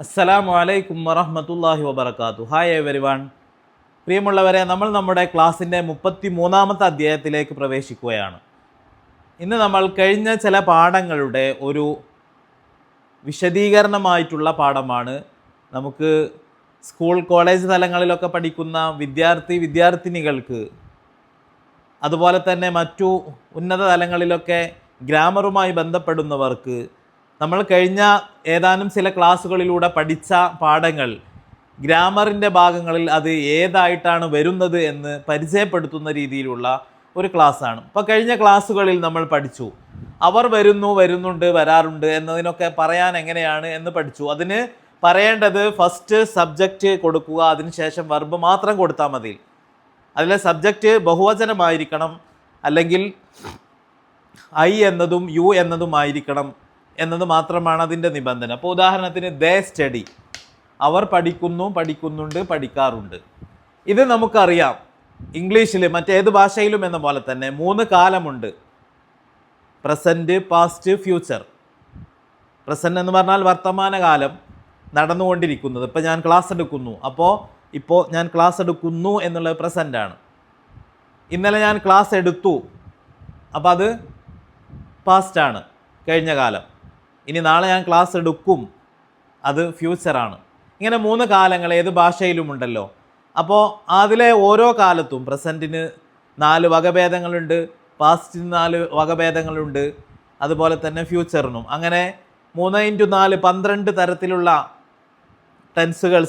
അസ്സലാമു അലൈക്കും വറഹ്മത്തുള്ളാഹി വബറകാതുഹു. Hi everyone. പ്രിയമുള്ളവരെ, നമ്മൾ നമ്മുടെ ക്ലാസ്സിൻ്റെ 33-ാമത്തെ അധ്യായത്തിലേക്ക് പ്രവേശിക്കുകയാണ്. ഇന്ന് നമ്മൾ കഴിഞ്ഞ ചില പാഠങ്ങളുടെ ഒരു വിശദീകരണമായിട്ടുള്ള പാഠമാണ്. നമുക്ക് സ്കൂൾ കോളേജ് തലങ്ങളിലൊക്കെ പഠിക്കുന്ന വിദ്യാർത്ഥിനികൾക്ക്, അതുപോലെ തന്നെ മറ്റു ഉന്നത തലങ്ങളിലൊക്കെ ഗ്രാമറുമായി ബന്ധപ്പെടുന്നവർക്ക് നമ്മൾ കഴിഞ്ഞ ഏതാനും ചില ക്ലാസ്സുകളിലൂടെ പഠിച്ച പാഠങ്ങൾ ഗ്രാമറിൻ്റെ ഭാഗങ്ങളിൽ അത് ഏതായിട്ടാണ് വരുന്നത് എന്ന് പരിചയപ്പെടുത്തുന്ന രീതിയിലുള്ള ഒരു ക്ലാസ്സാണ്. ഇപ്പോൾ കഴിഞ്ഞ ക്ലാസ്സുകളിൽ നമ്മൾ പഠിച്ചു അവർ വരുന്നു, വരുന്നുണ്ട്, വരാറുണ്ട് എന്നതിനൊക്കെ പറയാൻ എങ്ങനെയാണ് എന്ന് പഠിച്ചു. അതിന് പറയേണ്ടത് ഫസ്റ്റ് സബ്ജക്റ്റ് കൊടുക്കുക, അതിനുശേഷം വെർബ് മാത്രം കൊടുത്താൽ മതി. അതിലെ സബ്ജക്റ്റ് ബഹുവചനമായിരിക്കണം, അല്ലെങ്കിൽ ഐ എന്നതും യു എന്നതുമായിരിക്കണം എന്നത് മാത്രമാണ് അതിൻ്റെ നിബന്ധന. അപ്പോൾ ഉദാഹരണത്തിന് ദേ സ്റ്റഡി, അവർ പഠിക്കുന്നു, പഠിക്കുന്നുണ്ട്, പഠിക്കാറുണ്ട്. ഇത് നമുക്കറിയാം. ഇംഗ്ലീഷിൽ മറ്റേത് ഭാഷയിലും എന്ന പോലെ തന്നെ 3 കാലമുണ്ട്: പ്രസൻറ്റ്, പാസ്റ്റ്, ഫ്യൂച്ചർ. പ്രസൻറ്റ് എന്ന് പറഞ്ഞാൽ വർത്തമാനകാലം, നടന്നുകൊണ്ടിരിക്കുന്നത്. ഇപ്പോൾ ഞാൻ ക്ലാസ് എടുക്കുന്നു, ഇപ്പോൾ ഞാൻ ക്ലാസ് എടുക്കുന്നു എന്നുള്ളത് പ്രസൻറ്റാണ്. ഇന്നലെ ഞാൻ ക്ലാസ് എടുത്തു, അപ്പോൾ അത് പാസ്റ്റാണ്, കഴിഞ്ഞ കാലം. ഇനി നാളെ ഞാൻ ക്ലാസ് എടുക്കും, അത് ഫ്യൂച്ചറാണ്. ഇങ്ങനെ 3 കാലങ്ങൾ ഏത് ഭാഷയിലുമുണ്ടല്ലോ. അപ്പോൾ അതിലെ ഓരോ കാലത്തും പ്രസൻറ്റിന് 4 വകഭേദങ്ങളുണ്ട്, പാസ്റ്റിന് 4 വകഭേദങ്ങളുണ്ട്, അതുപോലെ തന്നെ ഫ്യൂച്ചറിനും. അങ്ങനെ 3x4 12 തരത്തിലുള്ള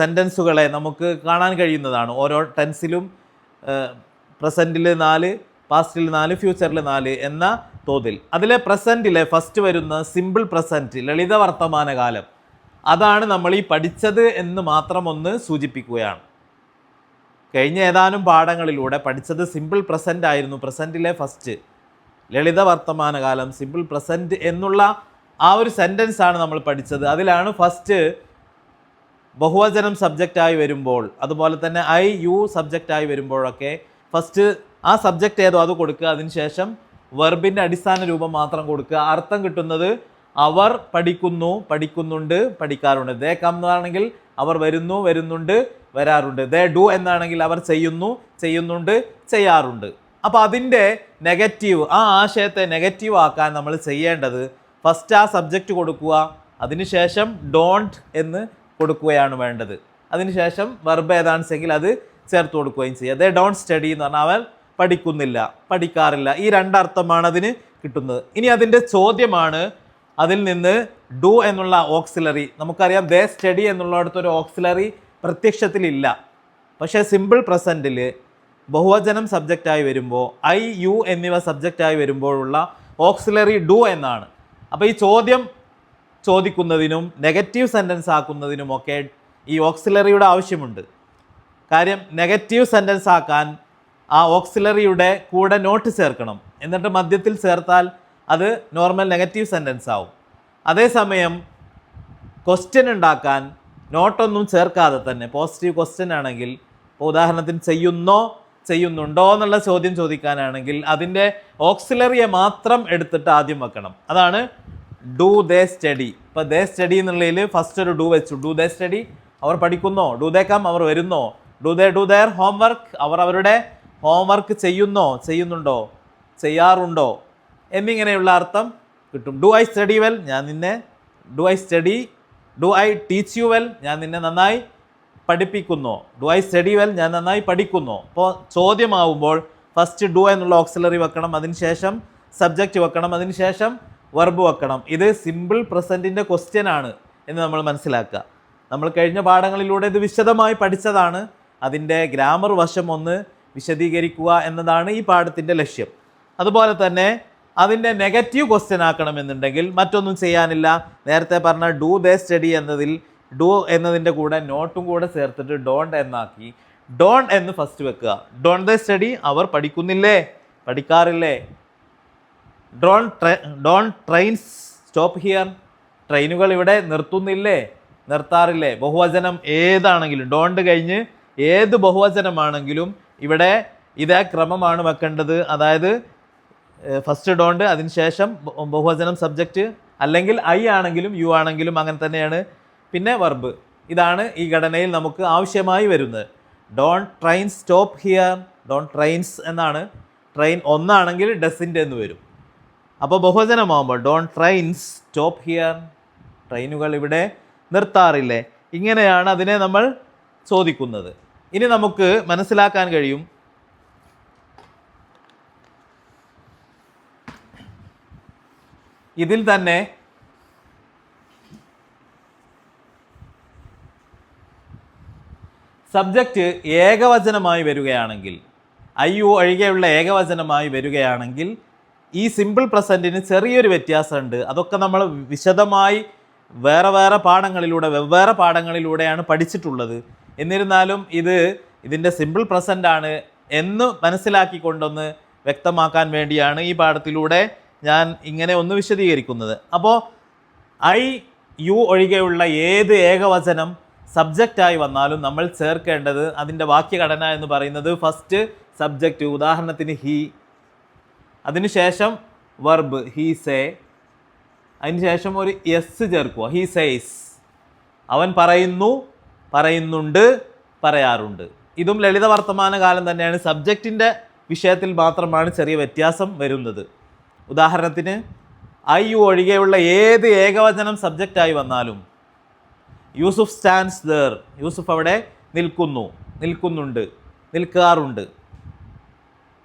സെൻറ്റൻസുകളെ നമുക്ക് കാണാൻ കഴിയുന്നതാണ്. ഓരോ ടെൻസിലും പ്രസൻറ്റിൽ 4, പാസ്റ്റിൽ 4, ഫ്യൂച്ചറിൽ 4 എന്ന തോതിൽ. അതിലെ പ്രസൻറ്റിലെ ഫസ്റ്റ് വരുന്ന സിമ്പിൾ പ്രസൻറ്റ്, ലളിത വർത്തമാനകാലം, അതാണ് നമ്മൾ ഈ പഠിച്ചത് എന്ന് മാത്രം ഒന്ന് സൂചിപ്പിക്കുകയാണ്. കഴിഞ്ഞ ഏതാനും പാഠങ്ങളിലൂടെ പഠിച്ചത് സിമ്പിൾ പ്രസൻറ്റ് ആയിരുന്നു. പ്രസൻറ്റിലെ ഫസ്റ്റ് ലളിത വർത്തമാനകാലം, സിമ്പിൾ പ്രസൻറ്റ് എന്നുള്ള ആ ഒരു സെൻറ്റൻസാണ് നമ്മൾ പഠിച്ചത്. അതിലാണ് ഫസ്റ്റ് ബഹുവചനം സബ്ജക്റ്റായി വരുമ്പോൾ, അതുപോലെ തന്നെ ഐ യു സബ്ജക്റ്റായി വരുമ്പോഴൊക്കെ ഫസ്റ്റ് ആ സബ്ജക്റ്റ് ഏതോ അത് കൊടുക്കുക, അതിനുശേഷം വെർബിൻ്റെ അടിസ്ഥാന രൂപം മാത്രം കൊടുക്കുക. അർത്ഥം കിട്ടുന്നത് അവർ പഠിക്കുന്നു, പഠിക്കുന്നുണ്ട്, പഠിക്കാറുണ്ട്. ദേ കം എന്നാണെങ്കിൽ അവർ വരുന്നു, വരുന്നുണ്ട്, വരാറുണ്ട്. ദേ ഡു എന്നാണെങ്കിൽ അവർ ചെയ്യുന്നു, ചെയ്യുന്നുണ്ട്, ചെയ്യാറുണ്ട്. അപ്പോൾ അതിൻ്റെ നെഗറ്റീവ്, ആ ആശയത്തെ നെഗറ്റീവ് ആക്കാൻ നമ്മൾ ചെയ്യേണ്ടത് ഫസ്റ്റ് ആ സബ്ജക്റ്റ് കൊടുക്കുക, അതിനുശേഷം ഡോണ്ട് എന്ന് കൊടുക്കുകയാണ് വേണ്ടത്. അതിനുശേഷം വെർബ് ഏതാണെന്നെങ്കിൽ അത് ചേർത്ത് കൊടുക്കുകയും ചെയ്യുക. ദേ ഡോണ്ട് സ്റ്റഡി എന്ന് പറഞ്ഞാൽ അവർ പഠിക്കുന്നില്ല, പഠിക്കാറില്ല. ഈ 2 അർത്ഥമാണ് അതിന് കിട്ടുന്നത്. ഇനി അതിൻ്റെ ചോദ്യമാണ്, അതിൽ നിന്ന് ഡു എന്നുള്ള ഓക്സിലറി, നമുക്കറിയാം ദേ സ്റ്റഡി എന്നുള്ളിടത്തൊരു ഓക്സിലറി പ്രത്യക്ഷത്തിലില്ല. പക്ഷേ സിമ്പിൾ പ്രസൻറ്റിൽ ബഹുവചനം സബ്ജക്റ്റായി വരുമ്പോൾ ഐ യു എന്നിവ സബ്ജക്റ്റായി വരുമ്പോഴുള്ള ഓക്സിലറി ഡു എന്നാണ്. അപ്പോൾ ഈ ചോദ്യം ചോദിക്കുന്നതിനും നെഗറ്റീവ് സെൻറ്റൻസ് ആക്കുന്നതിനുമൊക്കെ ഈ ഓക്സിലറിയുടെ ആവശ്യമുണ്ട്. കാര്യം നെഗറ്റീവ് സെൻറ്റൻസ് ആക്കാൻ ആ ഓക്സിലറിയുടെ കൂടെ നോട്ട് ചേർക്കണം, എന്നിട്ട് മധ്യത്തിൽ ചേർത്താൽ അത് നോർമൽ നെഗറ്റീവ് സെൻറ്റൻസ് ആവും. അതേസമയം ക്വസ്റ്റ്യൻ ഉണ്ടാക്കാൻ നോട്ടൊന്നും ചേർക്കാതെ തന്നെ പോസിറ്റീവ് ക്വസ്റ്റ്യൻ ആണെങ്കിൽ, ഇപ്പോൾ ഉദാഹരണത്തിന് ചെയ്യുന്നോ, ചെയ്യുന്നുണ്ടോ എന്നുള്ള ചോദ്യം ചോദിക്കാനാണെങ്കിൽ അതിൻ്റെ ഓക്സിലറിയെ മാത്രം എടുത്തിട്ട് ആദ്യം വെക്കണം. അതാണ് ഡു ദേ സ്റ്റഡി. ഇപ്പോൾ ദേ സ്റ്റഡി എന്നുള്ളതിൽ ഫസ്റ്റ് ഒരു ഡു വെച്ചു. ഡു ദേ സ്റ്റഡി, അവർ പഠിക്കുന്നോ. ഡു ദേ കം, അവർ വരുന്നോ. Do they do their homework, അവർ അവരുടെ ഹോംവർക്ക് ചെയ്യുന്നോ, ചെയ്യുന്നുണ്ടോ, ചെയ്യാറുണ്ടോ എന്നിങ്ങനെയുള്ള അർത്ഥം കിട്ടും. ഡു ഐ സ്റ്റഡി വെൽ, ഞാൻ നിന്നെ, do I study, do I teach you well, ഞാൻ നിന്നെ നന്നായി പഠിപ്പിക്കുന്നു. ഡു ഐ സ്റ്റഡി വെൽ, ഞാൻ നന്നായി പഠിക്കുന്നു. അപ്പോൾ ചോദ്യമാവുമ്പോൾ ഫസ്റ്റ് ഡു എന്നുള്ള ഓക്സിലറി വെക്കണം, അതിനുശേഷം സബ്ജക്റ്റ് വെക്കണം, അതിനുശേഷം വെർബ് വെക്കണം. ഇത് സിമ്പിൾ പ്രസൻറ്റിൻ്റെ ക്വസ്റ്റ്യൻ ആണ് എന്ന് നമ്മൾ മനസ്സിലാക്കുക. നമ്മൾ കഴിഞ്ഞ പാഠങ്ങളിലൂടെ ഇത് വിശദമായി പഠിച്ചതാണ്. അതിൻ്റെ ഗ്രാമർ വശം ഒന്ന് വിശദീകരിക്കുക എന്നതാണ് ഈ പാഠത്തിൻ്റെ ലക്ഷ്യം. അതുപോലെ തന്നെ അതിൻ്റെ നെഗറ്റീവ് ക്വസ്റ്റ്യൻ ആക്കണമെന്നുണ്ടെങ്കിൽ മറ്റൊന്നും ചെയ്യാനില്ല. നേരത്തെ പറഞ്ഞ ഡു ദേ സ്റ്റഡി എന്നതിൽ ഡു എന്നതിൻ്റെ കൂടെ നോട്ടും കൂടെ ചേർത്തിട്ട് ഡോണ്ട് എന്നാക്കി. ഡോണ്ട് എന്ന് ഫസ്റ്റ് വെക്കുക. ഡോണ്ട് ദേ സ്റ്റഡി, അവർ പഠിക്കുന്നില്ലേ, പഠിക്കാറില്ലേ. ഡോണ്ട് ട്രെയിൻസ് സ്റ്റോപ്പ് ഹിയർ, ട്രെയിനുകൾ ഇവിടെ നിർത്തുന്നില്ലേ, നിർത്താറില്ലേ. ബഹുവചനം ഏതാണെങ്കിലും ഡോണ്ട് കഴിഞ്ഞ് ഏത് ബഹുവചനമാണെങ്കിലും ഇവിടെ ഇതേ ക്രമമാണ് വെക്കേണ്ടത്. അതായത് ഫസ്റ്റ് ഡോണ്ട്, അതിനുശേഷം ബഹുവചനം സബ്ജക്റ്റ്, അല്ലെങ്കിൽ ഐ ആണെങ്കിലും യു ആണെങ്കിലും അങ്ങനെ തന്നെയാണ് പിന്നെ വെർബ്. ഇതാണ് ഈ ഘടനയിൽ നമുക്ക് ആവശ്യമായി വരുന്നത്. Don't train stop here, don't trains എന്നാണ്. ട്രെയിൻ ഒന്നാണെങ്കിൽ ഡസിൻ്റെ എന്ന് വരും. അപ്പോൾ ബഹുവചനമാകുമ്പോൾ ഡോണ്ട് ട്രെയിൻസ് സ്റ്റോപ്പ് ഹിയർ, ട്രെയിനുകൾ ഇവിടെ നിർത്താറില്ലേ. ഇങ്ങനെയാണ് അതിനെ നമ്മൾ ചോദിക്കുന്നത്. ഇനി നമുക്ക് മനസ്സിലാക്കാൻ കഴിയും ഇതിൽ തന്നെ സബ്ജക്റ്റ് ഏകവചനമായി വരികയാണെങ്കിൽ, ഐ യു ഒഴികെയുള്ള ഏകവചനമായി വരികയാണെങ്കിൽ ഈ സിമ്പിൾ പ്രസൻറ്റിന് ചെറിയൊരു വ്യത്യാസമുണ്ട്. അതൊക്കെ നമ്മൾ വിശദമായി വേറെ വെവ്വേറെ പാഠങ്ങളിലൂടെയാണ് പഠിച്ചിട്ടുള്ളത്. എന്നിരുന്നാലും ഇതിൻ്റെ സിമ്പിൾ പ്രസൻ്റ് ആണ് എന്ന് മനസ്സിലാക്കിക്കൊണ്ടൊന്ന് വ്യക്തമാക്കാൻ വേണ്ടിയാണ് ഈ പാഠത്തിലൂടെ ഞാൻ ഇങ്ങനെ ഒന്ന് വിശദീകരിക്കുന്നത്. അപ്പോൾ ഐ യു ഒഴികെയുള്ള ഏത് ഏകവചനം സബ്ജക്റ്റായി വന്നാലും നമ്മൾ ചേർക്കേണ്ടത് അതിൻ്റെ വാക്യഘടന എന്ന് പറയുന്നത് ഫസ്റ്റ് സബ്ജക്റ്റ്, ഉദാഹരണത്തിന് ഹി, അതിനുശേഷം വെർബ് ഹി സേ, അതിനുശേഷം ഒരു എസ് ചേർക്കുക, ഹി സേയ്സ്. അവൻ പറയുന്നു, പറയുന്നുണ്ട്, പറയാറുണ്ട്. ഇതും ലളിത വർത്തമാനകാലം തന്നെയാണ്. സബ്ജക്റ്റിൻ്റെ വിഷയത്തിൽ മാത്രമാണ് ചെറിയ വ്യത്യാസം വരുന്നത്. ഉദാഹരണത്തിന് ഐ യു ഒഴികെയുള്ള ഏത് ഏകവചനം സബ്ജക്റ്റായി വന്നാലും യൂസുഫ് സ്റ്റാൻഡ്സ് ദർ, യൂസുഫ് അവിടെ നിൽക്കുന്നു, നിൽക്കുന്നുണ്ട്, നിൽക്കാറുണ്ട്.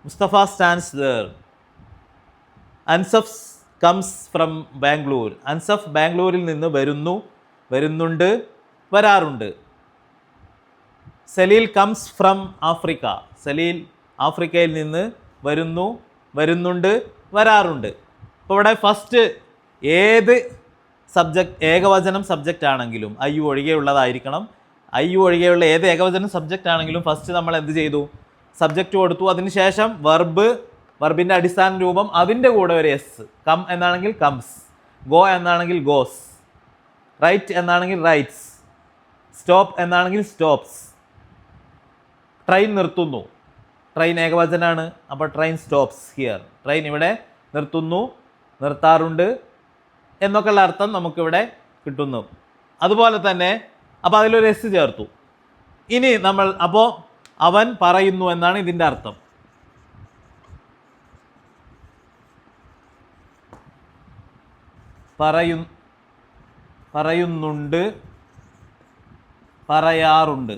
Mustafa stands there. Ansaf comes from Bangalore, Ansaf ബാംഗ്ലൂരിൽ നിന്ന് വരുന്നു, വരുന്നുണ്ട്, വരാറുണ്ട്. സലീൽ കംസ് ഫ്രം ആഫ്രിക്ക, സലീൽ ആഫ്രിക്കയിൽ നിന്ന് വരുന്നു, വരുന്നുണ്ട്, വരാറുണ്ട്. അപ്പോൾ ഇവിടെ ഫസ്റ്റ് ഏത് സബ്ജക്റ്റ് ഏകവചനം സബ്ജക്റ്റ് ആണെങ്കിലും ഐ യു ഒഴികെയുള്ളതായിരിക്കണം. ഐ യു ഒഴികെയുള്ള ഏത് ഏകവചനം സബ്ജക്റ്റ് ആണെങ്കിലും ഫസ്റ്റ് നമ്മൾ എന്ത് ചെയ്തു, സബ്ജക്റ്റ് കൊടുത്തു. അതിനുശേഷം വെർബിൻ്റെ അടിസ്ഥാന രൂപം, അതിൻ്റെ കൂടെ ഒരു എസ്. കം എന്നാണെങ്കിൽ കംസ്, ഗോ എന്നാണെങ്കിൽ ഗോസ്, റൈറ്റ് എന്നാണെങ്കിൽ റൈറ്റ്സ്, സ്റ്റോപ്പ് എന്നാണെങ്കിൽ സ്റ്റോപ്സ്. ട്രെയിൻ നിർത്തുന്നു, ട്രെയിൻ ഏകവചനാണ്, അപ്പോൾ ട്രെയിൻ സ്റ്റോപ്സ് ഹിയർ, ട്രെയിൻ ഇവിടെ നിർത്തുന്നു, നിർത്താറുണ്ട് എന്നൊക്കെയുള്ള അർത്ഥം നമുക്കിവിടെ കിട്ടുന്നു. അതുപോലെ തന്നെ അപ്പോൾ അതിലൊരു എസ് ചേർത്തു. ഇനി നമ്മൾ അപ്പോൾ അവൻ പറയുന്നു എന്നാണ് ഇതിൻ്റെ അർത്ഥം. പറയുന്നുണ്ട്, പറയാറുണ്ട്.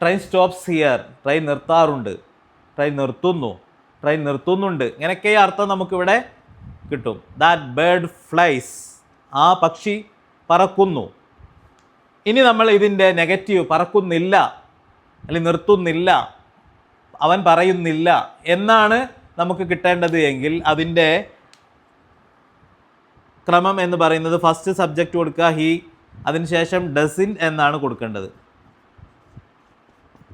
ട്രെയിൻ സ്റ്റോപ്സ് ഹിയർ, ട്രെയിൻ നിർത്താറുണ്ട്, ട്രെയിൻ നിർത്തുന്നു, ട്രെയിൻ നിർത്തുന്നുണ്ട്. ഇങ്ങനെയൊക്കെ അർത്ഥം നമുക്കിവിടെ കിട്ടും. ദാറ്റ് ബേർഡ് ഫ്ലൈസ്, ആ പക്ഷി പറക്കുന്നു. ഇനി നമ്മൾ ഇതിൻ്റെ നെഗറ്റീവ്, പറക്കുന്നില്ല അല്ലെങ്കിൽ നിർത്തുന്നില്ല, അവൻ പറയുന്നില്ല എന്നാണ് നമുക്ക് കിട്ടേണ്ടത് എങ്കിൽ അതിൻ്റെ ക്രമം എന്ന് പറയുന്നത് ഫസ്റ്റ് സബ്ജക്റ്റ് കൊടുക്കുക ഹി, അതിനുശേഷം ഡസിൻ എന്നാണ് കൊടുക്കേണ്ടത്.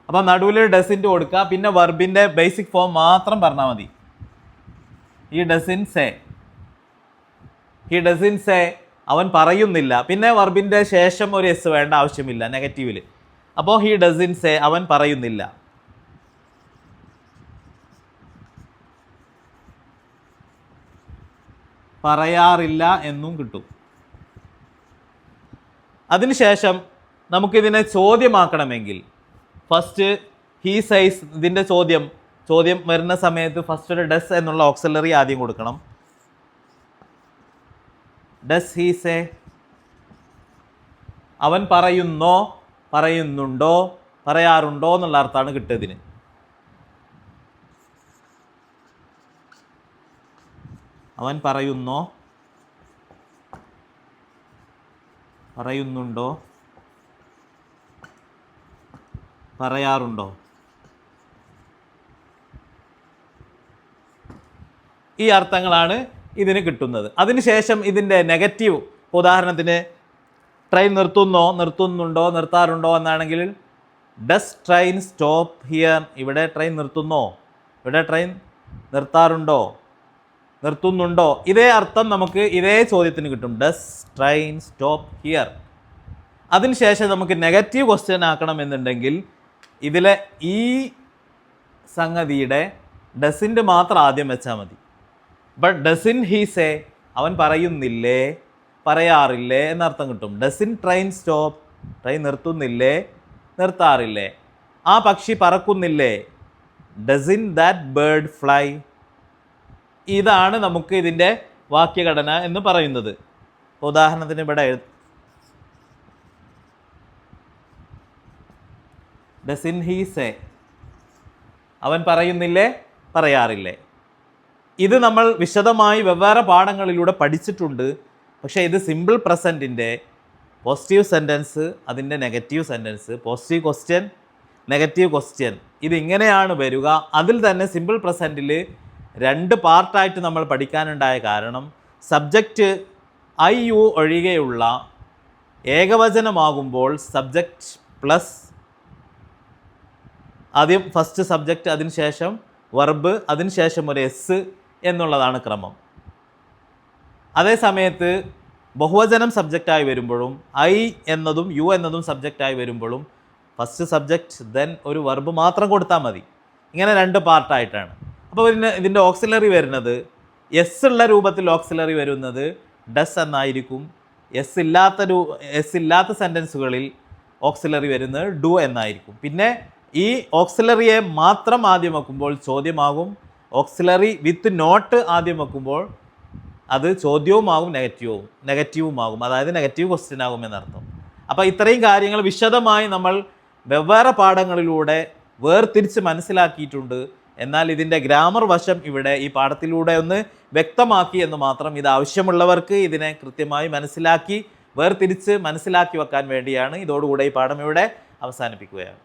അപ്പം നടുവിൽ ഡസിൻറ്റ് കൊടുക്കുക, പിന്നെ വെർബിൻ്റെ ബേസിക് ഫോം മാത്രം പറഞ്ഞാൽ മതി. He doesn't say, he doesn't say, അവൻ പറയുന്നില്ല. പിന്നെ വെർബിൻ്റെ ശേഷം ഒരു എസ് വേണ്ട ആവശ്യമില്ല നെഗറ്റീവിൽ. അപ്പോൾ ഹി ഡസിൻ സേ, അവൻ പറയുന്നില്ല. പറയാറില്ല എന്നും കിട്ടും. അതിനുശേഷം നമുക്കിതിനെ ചോദ്യമാക്കണമെങ്കിൽ ഫസ്റ്റ് ഹി സൈസ്, ഇതിൻ്റെ ചോദ്യം വരുന്ന സമയത്ത് ഫസ്റ്റ് ഒരു ഡസ് എന്നുള്ള ഓക്സിലറി ആദ്യം കൊടുക്കണം. ഡസ് ഹി സേ, അവൻ പറയുന്നോ, പറയുന്നുണ്ടോ, പറയാറുണ്ടോ എന്നുള്ള അർത്ഥമാണ് കിട്ടിയതിന്. അവൻ പറയുന്നോ, പറയുന്നുണ്ടോ, പറയാറുണ്ടോ. ഈ അർത്ഥങ്ങളാണ് ഇതിന് കിട്ടുന്നത്. അതിനുശേഷം ഇതിൻ്റെ നെഗറ്റീവ്, ഉദാഹരണത്തിന് ട്രെയിൻ നിർത്തുന്നോ, നിർത്തുന്നുണ്ടോ, നിർത്താറുണ്ടോ എന്നാണെങ്കിൽ ഡസ് ട്രെയിൻ സ്റ്റോപ്പ് ഹിയർ, ഇവിടെ ട്രെയിൻ നിർത്തുന്നോ, ഇവിടെ ട്രെയിൻ നിർത്താറുണ്ടോ, നിർത്തുന്നുണ്ടോ. ഇതേ അർത്ഥം നമുക്ക് ഇതേ ചോദ്യത്തിന് കിട്ടും, ഡസ് ട്രെയിൻ സ്റ്റോപ്പ് ഹിയർ. അതിനുശേഷം നമുക്ക് നെഗറ്റീവ് ക്വസ്റ്റ്യൻ ആക്കണമെന്നുണ്ടെങ്കിൽ ഇതിലെ ഈ സംഗതിയുടെ ഡസിൻ്റെ മാത്രം ആദ്യം വെച്ചാൽ മതി. ബട്ട് ഡസിൻ ഹി സേ, അവൻ പറയുന്നില്ലേ, പറയാറില്ലേ എന്നർത്ഥം കിട്ടും. ഡസിൻ ട്രെയിൻ സ്റ്റോപ്പ്, ട്രെയിൻ നിർത്തുന്നില്ലേ, നിർത്താറില്ലേ. ആ പക്ഷി പറക്കുന്നില്ലേ, ഡസിൻ ദാറ്റ് ബേർഡ് ഫ്ലൈ. ഇതാണ് നമുക്ക് ഇതിൻ്റെ വാക്യഘടന എന്ന് പറയുന്നത്. ഉദാഹരണത്തിന് ഇവിടെ ഡസിൻ ഹീ സേ, അവൻ പറയുന്നില്ലേ, പറയാറില്ലേ. ഇത് നമ്മൾ വിശദമായി വെവ്വേറെ പാഠങ്ങളിലൂടെ പഠിച്ചിട്ടുണ്ട്. പക്ഷേ ഇത് സിമ്പിൾ പ്രസൻറ്റിൻ്റെ പോസിറ്റീവ് സെൻറ്റൻസ്, അതിൻ്റെ negative sentence, positive question, negative question, ഇതിങ്ങനെയാണ് വരിക. അതിൽ തന്നെ സിമ്പിൾ പ്രസൻറ്റിൽ 2 പാർട്ടായിട്ട് നമ്മൾ പഠിക്കാനുണ്ടായ കാരണം സബ്ജക്റ്റ് ഐ യു ഒഴികെയുള്ള ഏകവചനമാകുമ്പോൾ സബ്ജക്റ്റ് പ്ലസ് ആദ്യം ഫസ്റ്റ് സബ്ജക്റ്റ്, അതിനുശേഷം വെർബ്, അതിനുശേഷം ഒരു എസ് എന്നുള്ളതാണ് ക്രമം. അതേ സമയത്ത് ബഹുവചനം സബ്ജക്റ്റായി വരുമ്പോഴും ഐ എന്നതും യു എന്നതും സബ്ജക്റ്റായി വരുമ്പോഴും ഫസ്റ്റ് സബ്ജക്റ്റ് ദെൻ ഒരു വെർബ് മാത്രം കൊടുത്താൽ മതി. ഇങ്ങനെ 2 പാർട്ടായിട്ടാണ്. അപ്പോൾ ഇതിൻ്റെ ഓക്സിലറി വരുന്നത് എസ് ഉള്ള രൂപത്തിൽ ഓക്സിലറി വരുന്നത് ഡസ് എന്നായിരിക്കും. എസ് ഇല്ലാത്ത സെൻറ്റൻസുകളിൽ ഓക്സിലറി വരുന്നത് ഡു എന്നായിരിക്കും. പിന്നെ ഈ ഓക്സിലറിയെ മാത്രം ആദ്യം വെക്കുമ്പോൾ ചോദ്യമാകും, ഓക്സിലറി വിത്ത് നോട്ട് ആദ്യം വെക്കുമ്പോൾ അത് ചോദ്യവുമാകും നെഗറ്റീവുമാകും, അതായത് നെഗറ്റീവ് ക്വസ്റ്റ്യൻ ആകും എന്നർത്ഥം. അപ്പോൾ ഇത്രയും കാര്യങ്ങൾ വിശദമായി നമ്മൾ വെവ്വേറെ പാഠങ്ങളിലൂടെ വേർതിരിച്ച് മനസ്സിലാക്കിയിട്ടുണ്ട്. എന്നാൽ ഇതിൻ്റെ ഗ്രാമർ വശം ഇവിടെ ഈ പാഠത്തിലൂടെ ഒന്ന് വ്യക്തമാക്കി എന്ന് മാത്രം. ഇത് ആവശ്യമുള്ളവർക്ക് ഇതിനെ കൃത്യമായി മനസ്സിലാക്കി വേർതിരിച്ച് മനസ്സിലാക്കി വെക്കാൻ വേണ്ടിയാണ്. ഇതോടുകൂടെ ഈ പാഠം ഇവിടെ അവസാനിപ്പിക്കുകയാണ്.